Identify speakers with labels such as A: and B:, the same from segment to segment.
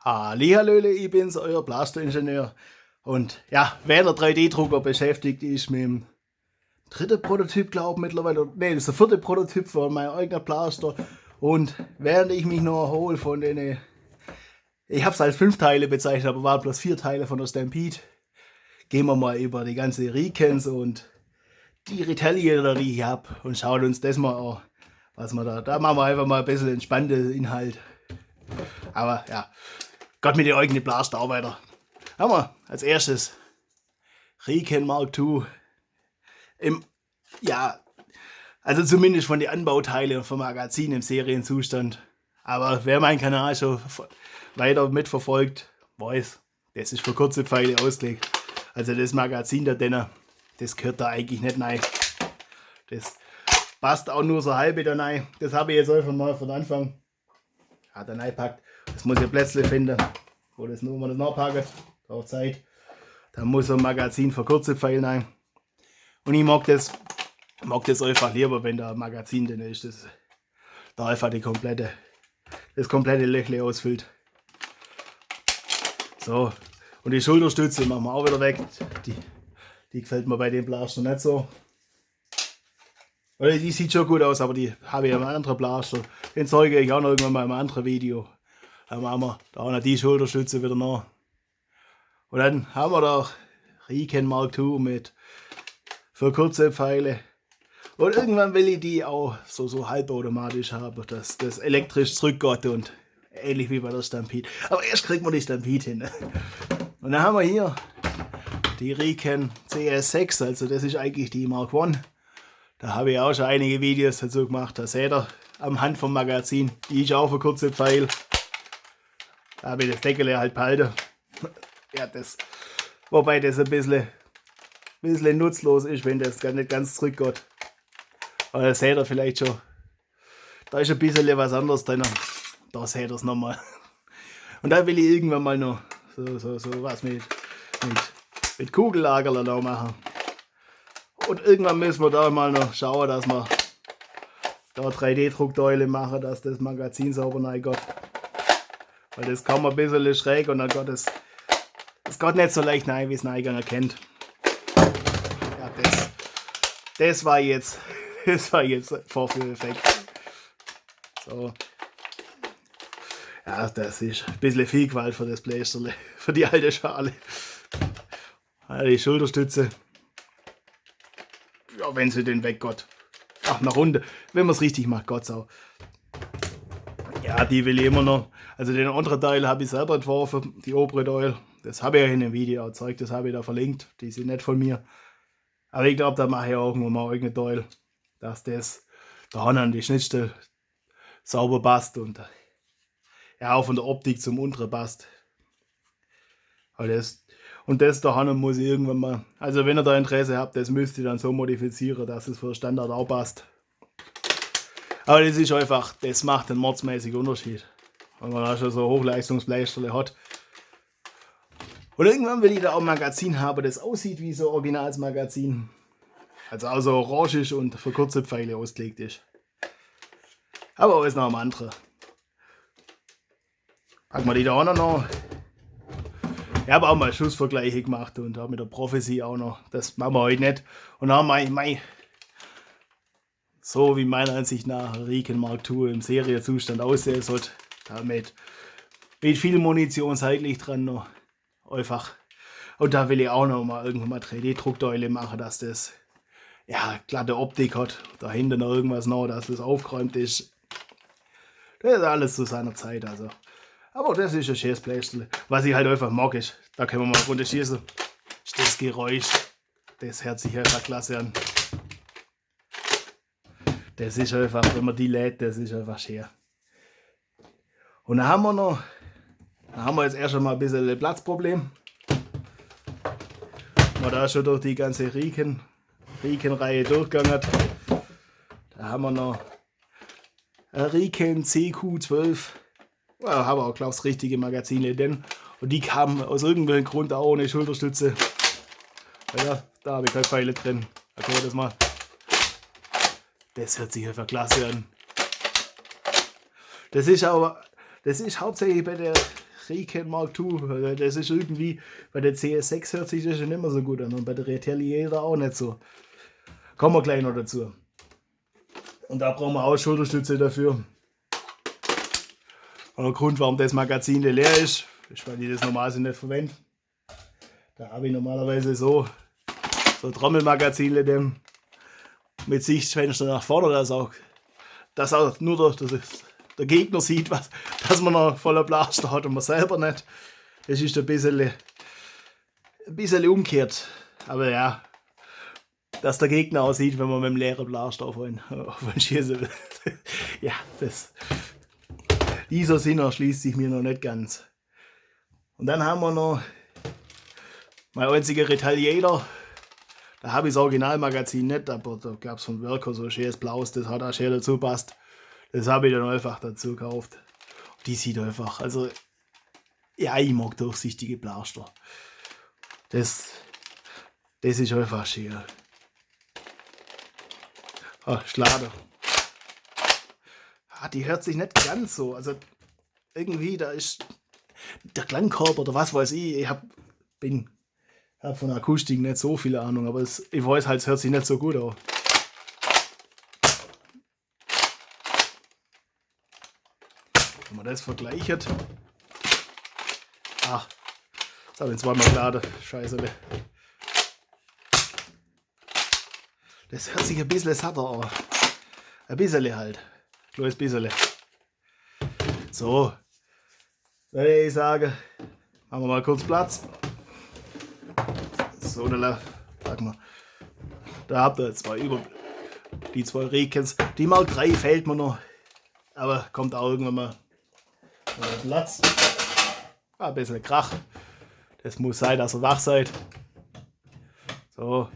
A: Hallihallöle, ich bin's, euer Blasteringenieur. Und ja, wer der 3D-Drucker beschäftigt ist mit dem dritten Prototyp, glaube ich mittlerweile. Ne, das ist der vierte Prototyp von meinem eigenen Blaster. Und während ich mich noch erhole von den, ich habe es als 5 Teile bezeichnet, aber waren bloß 4 Teile von der Stampede, gehen wir mal über die ganze Rikens und die Retaliator, die ich habe, und schauen uns das mal an, was wir da machen wir einfach mal ein bisschen entspannte Inhalt. Aber ja, Gott mit den eigenen Blaster auch weiter. Haben wir als erstes Riken Mark II. Also zumindest von den Anbauteilen und vom Magazin im Serienzustand. Aber wer meinen Kanal schon weiter mitverfolgt, weiß, das ist für kurze Pfeile ausgelegt. Also das Magazin da drinnen, das gehört da eigentlich nicht rein. Das passt auch nur so halb da rein. Das habe ich jetzt einfach mal von Anfang da reingepackt. Das muss ich plötzlich finden, wo man das nachpackt. Braucht Zeit. Da muss so ein Magazin für kurze Pfeile rein. Und ich mag das einfach lieber, wenn da ein Magazin drin ist, das da einfach das komplette Löchle ausfüllt. So, und die Schulterstütze machen wir auch wieder weg. Die gefällt mir bei dem Blaster nicht so. Oder die sieht schon gut aus, aber die habe ich in einem anderen Blaster. Den zeige ich auch noch irgendwann mal in einem anderen Video. Dann machen wir da noch die Schulterstütze wieder nach. Und dann haben wir da Riken Mark II mit für kurze Pfeile. Und irgendwann will ich die auch so halbautomatisch haben, dass das elektrisch zurückgeht und ähnlich wie bei der Stampede. Aber erst kriegt man die Stampede hin. Und dann haben wir hier die Riken CS6, also das ist eigentlich die Mark I. Da habe ich auch schon einige Videos dazu gemacht, da seht ihr am Hand vom Magazin, die ist auch für kurze Pfeile. Da habe ich das Deckel halt behalten. Ja, wobei das ein bisschen nutzlos ist, wenn das gar nicht ganz zurückgeht. Aber das seht ihr vielleicht schon. Da ist ein bisschen was anderes drin. Da seht ihr es nochmal. Und da will ich irgendwann mal noch so was mit Kugellagerler da machen. Und irgendwann müssen wir da mal noch schauen, dass wir da 3D-Druckteile machen, dass das Magazin sauber reingeht. Weil das kann man ein bisschen schräg und dann geht es geht nicht so leicht rein, wie es Eingang kennt. Ja, das war jetzt Vorführeffekt. So. Ja, das ist ein bisschen viel Gewalt für das Blästerle, für die alte Schale. Ja, die Schulterstütze. Ja, wenn sie den weggeht. Ach, nach unten. Wenn man es richtig macht, Gott's auch. Ja, die will ich immer noch. Also den anderen Teil habe ich selber entworfen, die obere Teil. Das habe ich ja in dem Video gezeigt, das habe ich da verlinkt. Die sind nicht von mir. Aber ich glaube, da mache ich auch nur mal irgendein Teil, dass das da an die Schnittstelle sauber passt und ja, auch von der Optik zum unteren passt. Aber das da muss ich irgendwann mal, also wenn ihr da Interesse habt, das müsst ihr dann so modifizieren, dass es für den Standard auch passt. Aber das ist einfach, das macht einen mordsmäßigen Unterschied, wenn man da schon so Hochleistungsbleisterle hat. Und irgendwann will ich da auch ein Magazin haben, das aussieht wie so ein Originalsmagazin. Also auch so orange ist und für kurze Pfeile ausgelegt ist. Aber auch ist noch ein anderer. Packen wir die da auch noch. Ich habe auch mal Schussvergleiche gemacht und auch mit der Prophecy auch noch. Das machen wir heute nicht. Und dann haben wir so wie meiner Ansicht nach Riken Mark II im Serienzustand aussehen sollte. Damit mit viel Munition seitlich dran noch. Einfach. Und da will ich auch noch mal irgendwann mal 3D-Druckteile machen, dass das ja glatte Optik hat. Dahinter noch irgendwas noch, dass das aufgeräumt ist. Das ist alles zu seiner Zeit. Also. Aber das ist ein schönes Blästerle. Was ich halt einfach mag ist, da können wir mal runter schießen. Ist das Geräusch. Das hört sich einfach klasse an. Das ist einfach, wenn man die lädt, das ist einfach schön. Und dann haben wir jetzt erst einmal ein bisschen ein Platzproblem. Man da schon durch die ganze Riken-Reihe durchgegangen. Da haben wir noch ein Riken CQ12. Ja, haben wir auch, glaube ich, das richtige Magazin denn. Und die kamen aus irgendeinem Grund auch ohne Schulterstütze. Ja, da habe ich keine Pfeile drin. Okay, das mal. Das hört sich einfach klasse an. Das ist hauptsächlich bei der Riken Mark II, das ist irgendwie, bei der CS6 hört sich das schon immer so gut an und bei der Retaliator auch nicht so. Kommen wir gleich noch dazu. Und da brauchen wir auch Schulterstütze dafür. Und der Grund, warum das Magazin leer ist, weil ich das normalerweise nicht verwende. Da habe ich normalerweise so Trommelmagazine mit Sichtfenster nach vorne, dass auch nur der Gegner sieht, dass man noch voller Blaster hat und man selber nicht. Das ist ein bisschen umgekehrt. Aber ja, dass der Gegner auch sieht, wenn man mit dem leeren Blaster auf einen schießen will. Ja, dieser Sinn erschließt sich mir noch nicht ganz. Und dann haben wir noch mein einziger Retaliator. Da habe ich das Originalmagazin nicht, aber da gab es von Werco so ein schönes Blaues, das hat auch schön dazu passt. Das habe ich dann einfach dazu gekauft. Die sieht einfach, also ja, ich mag durchsichtige Blaster. Das ist einfach schön. Schlader. Die hört sich nicht ganz so. Also irgendwie, da ist der Klangkörper oder was weiß ich. Ich habe von Akustik nicht so viel Ahnung, aber ich weiß halt, es hört sich nicht so gut an. Wenn man das vergleicht. Ach, jetzt habe ich zweimal geladen. Scheiße. Das hört sich ein bisschen satter an. Ein bisschen halt. Kleines bisschen. So. Würde ich sagen, machen wir mal kurz Platz. So, sag mal. Da habt ihr die zwei Rikens. Die Mark III fehlt mir noch. Aber kommt auch irgendwann mal Platz. Ein bisschen Krach. Das muss sein, dass ihr wach seid. So.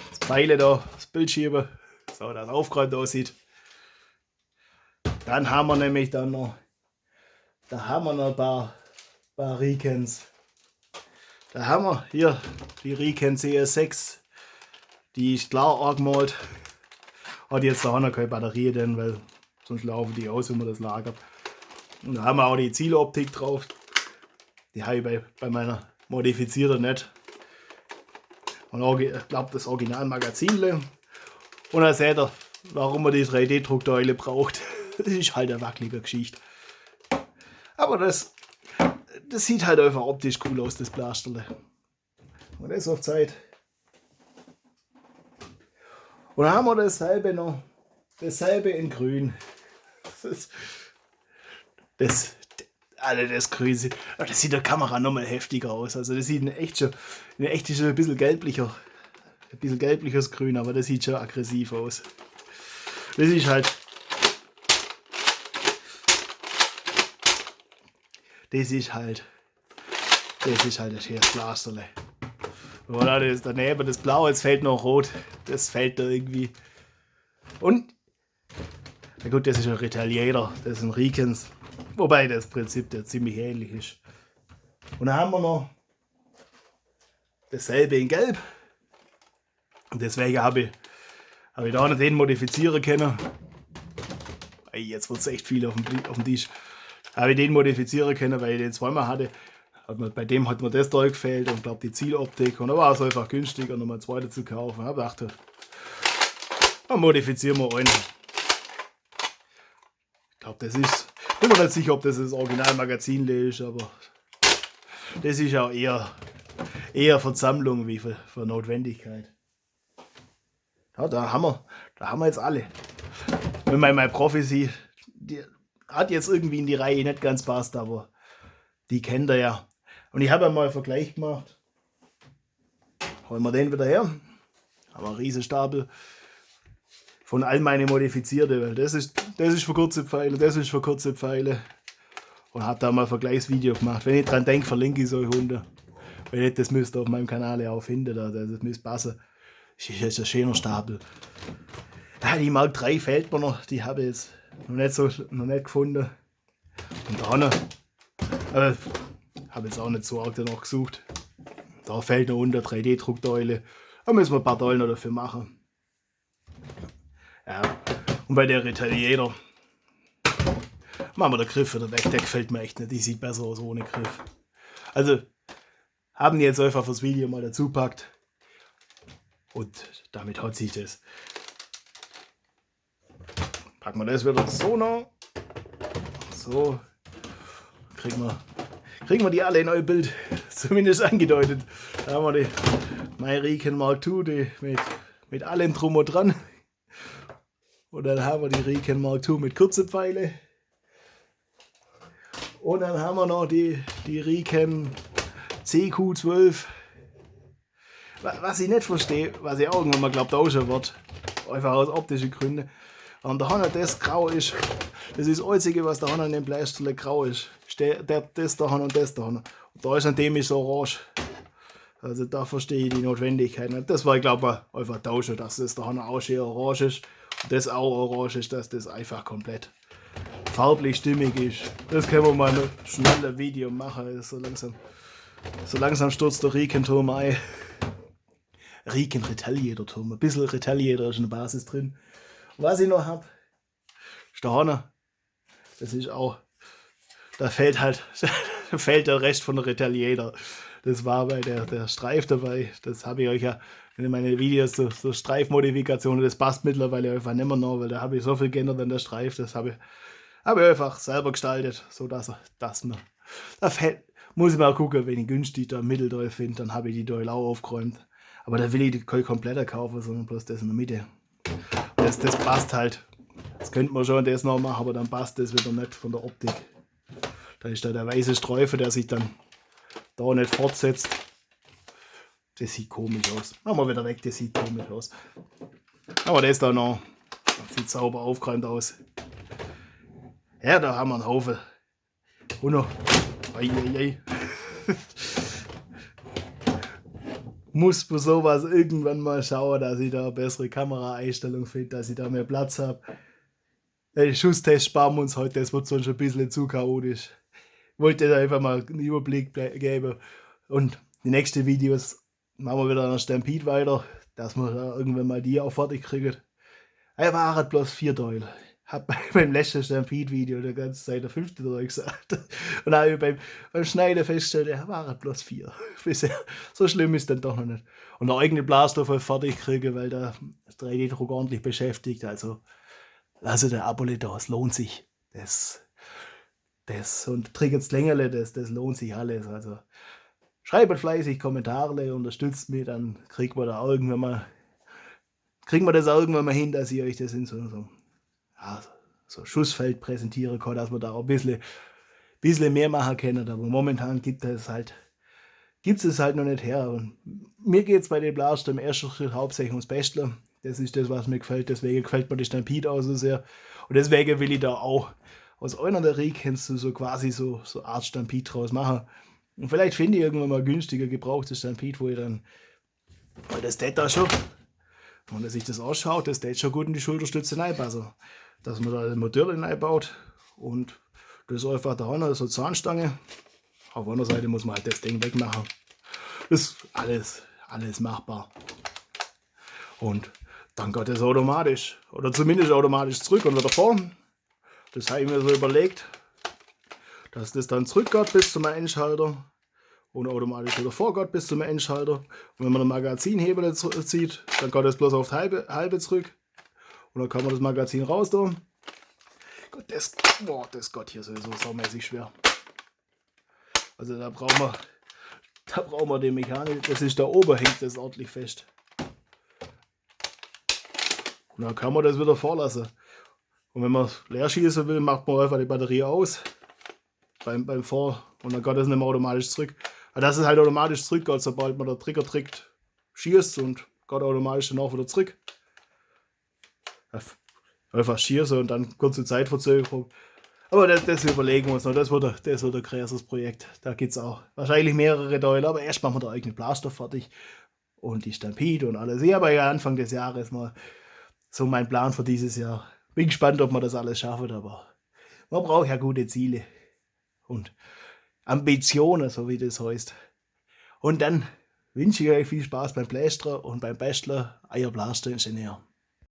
A: Das Pfeile da, das Bildschirm. So, dass es aufgeräumt aussieht. Dann haben wir nämlich noch ein paar Rikens. Da haben wir hier die Riken CS6. Die ist klar angemalt. Hat jetzt da noch keine Batterie, denn, weil sonst laufen die aus, wenn man das lagert. Und da haben wir auch die Zieloptik drauf. Die habe ich bei meiner modifizierten nicht. Und ich glaube, das Originalmagazin. Und dann seht ihr, warum man die 3D-Druckteile braucht. Das ist halt eine wackelige Geschichte. Aber das sieht halt einfach optisch cool aus, das Blasterle. Und das auf Zeit. Und dann haben wir dasselbe noch. Dasselbe in grün. Das Grün sieht, das sieht der Kamera nochmal heftiger aus. Also das sieht in echt schon ein bisschen gelblicher. Ein bisschen gelbliches Grün, aber das sieht schon aggressiv aus. Das ist halt. Das ist halt ein schönes Blasterle. Oder das ist daneben das Blau, jetzt fehlt noch Rot. Das fehlt da irgendwie. Und, na gut, das ist ein Retaliator, das ist ein Rikens. Wobei das Prinzip ja ziemlich ähnlich ist. Und dann haben wir noch dasselbe in Gelb. Und deswegen habe ich da nicht den modifizieren können. Jetzt wird es echt viel auf dem Tisch. Habe ich den modifizieren können, weil ich den zweimal hatte. Bei dem hat mir das Teil gefehlt und glaube die Zieloptik. Und da war es einfach günstiger, nochmal einen zweiten zu kaufen. Ich habe gedacht, dann modifizieren wir einen. Ich glaube, das ist. Ich bin mir nicht sicher, ob das Originalmagazin ist, aber das ist auch eher Versammlung wie für Notwendigkeit. Ja, da haben wir jetzt alle. Wenn mein Prophecy, die hat jetzt irgendwie in die Reihe nicht ganz passt, aber die kennt ihr ja. Und ich habe mal einen Vergleich gemacht. Holen wir den wieder her. Haben einen riesen Stapel von all meine modifizierte, weil das ist für kurze Pfeile, das ist für kurze Pfeile. Und habe da mal ein Vergleichsvideo gemacht. Wenn ich dran denke, verlinke ich so Hunde. Wenn nicht, das müsst ihr auf meinem Kanal ja auch finden, das müsst passen. Das ist jetzt ein schöner Stapel. Ja, die Mark III fehlt mir noch, die habe ich jetzt noch nicht gefunden. Und da noch, habe jetzt auch nicht so arg danach gesucht. Da fehlt noch unter 3D-Druckteile. Da müssen wir ein paar Teile noch dafür machen. Ja, und bei der Retaliator machen wir den Griff wieder weg, der gefällt mir echt nicht, die sieht besser aus ohne Griff. Also, haben die jetzt einfach fürs Video mal dazu packt. Und damit hat sich das. Packen wir das wieder so noch. So. Kriegen wir die alle in euer Bild. Zumindest angedeutet. Da haben wir die Riken Mark II, die mit allem drum und dran. Und dann haben wir die Riken Mark II mit kurzen Pfeile. Und dann haben wir noch die Riken CQ12. Was ich nicht verstehe, was ich irgendwann mal glaubt tauschen wird, einfach aus optischen Gründen. Und da haben das grau ist, das ist das Einzige, was da an dem Bleisterle grau ist. Das da und das da. Und da ist an dem ist orange. Also da verstehe ich die Notwendigkeit nicht. Das war, ich glaube, einfach tauschen, dass das da auch schön orange ist und das auch orange ist, dass das einfach komplett farblich stimmig ist. Das können wir mal ein schnelles Video machen. So langsam stürzt der Riken-Turm ein. Riken-Retaliator-Turm. Ein bisschen Retaliator ist in der Basis drin. Was ich noch habe, ist der Honor. Das ist auch, da fehlt der Rest von der Retaliator. Das war bei der Streif dabei. Das habe ich euch ja in meinen Videos, so Streifmodifikationen, das passt mittlerweile einfach nicht mehr noch, weil da habe ich so viel geändert an der Streif. Das habe ich einfach selber gestaltet, so dass man, muss ich mal gucken, wenn ich günstig da Mitteldorf finde, dann habe ich die Doyle auch aufgeräumt. Aber da will ich kein kompletter kaufen, sondern bloß das in der Mitte. Das passt halt. Das könnte man schon das noch machen, aber dann passt das wieder nicht von der Optik. Da ist da der weiße Streifen, der sich dann da nicht fortsetzt. Das sieht komisch aus. Machen wir wieder weg, das sieht komisch aus. Aber das da noch, das sieht sauber aufgeräumt aus. Ja, da haben wir einen Haufen. Und noch. Muss für sowas irgendwann mal schauen, dass ich da eine bessere Kameraeinstellung finde, dass ich da mehr Platz habe. Den Schusstest sparen wir uns heute, das wird sonst ein bisschen zu chaotisch. Ich wollte da einfach mal einen Überblick geben. Und die nächsten Videos machen wir wieder an der Stampede weiter, dass wir da irgendwann mal die auch fertig kriegen. Er war bloß 4 Teile. Hab beim letzten Stampede-Video die ganze Zeit der 5. Teil gesagt. Und habe beim Schneiden festgestellt, er war bloß 4. Bisher. So schlimm ist dann doch noch nicht. Und der eigene Blaster voll fertig kriegen, weil der 3D-Druck ordentlich beschäftigt. Also der Abole da, es lohnt sich. Das und Triggers Längerle, das lohnt sich alles. Also schreibt fleißig Kommentare, unterstützt mich, dann kriegen wir das auch irgendwann mal hin, dass ich euch das in so Schussfeld präsentieren kann, dass wir da auch ein bisschen mehr machen können. Aber momentan gibt es halt noch nicht her. Und mir geht es bei den Blaster im ersten Schritt hauptsächlich ums Bastler. Das ist das, was mir gefällt. Deswegen gefällt mir die Stampede auch so sehr. Und deswegen will ich da auch aus einer der Rikens so quasi so Art Stampede draus machen. Und vielleicht finde ich irgendwann mal günstiger gebrauchte Stampede, wo ich dann, weil das da schon, wenn man sich das ausschaut, das schon gut in die Schulterstütze reinpassen. Dass man da den Motor reinbaut und das ist einfach da vorne, so Zahnstange. Auf einer Seite muss man halt das Ding wegmachen. Das ist alles machbar. Und dann geht das automatisch, oder zumindest automatisch zurück und wieder vor. Das habe ich mir so überlegt, dass das dann zurückgeht bis zum Endschalter und automatisch wieder vorgeht bis zum Endschalter. Und wenn man den Magazinhebel zieht, dann geht das bloß auf die halbe zurück. Und dann kann man das Magazin raus tun. Gott, das geht hier sowieso saumäßig schwer. Also da brauchen wir die Mechanik. Das ist da oben, hängt das ordentlich fest. Und dann kann man das wieder vorlassen. Und wenn man leer schießen will, macht man einfach die Batterie aus. Beim Vor. Und dann geht das nicht mehr automatisch zurück. Aber das ist halt automatisch zurückgeht, sobald man den Trigger drückt, schießt und geht automatisch danach wieder zurück. Einfach schießen und dann kurze Zeitverzögerung. Aber das überlegen wir uns noch. Das wird ein krasses Projekt. Da gibt es auch wahrscheinlich mehrere Teile. Aber erst machen wir den eigenen Blaster fertig. Und die Stampede und alles. Ich habe ja Anfang des Jahres mal so mein Plan für dieses Jahr. Bin gespannt, ob wir das alles schaffen. Aber man braucht ja gute Ziele. Und Ambitionen, so wie das heißt. Und dann wünsche ich euch viel Spaß beim Blästern und beim Bastler, euer Blaster-Ingenieur.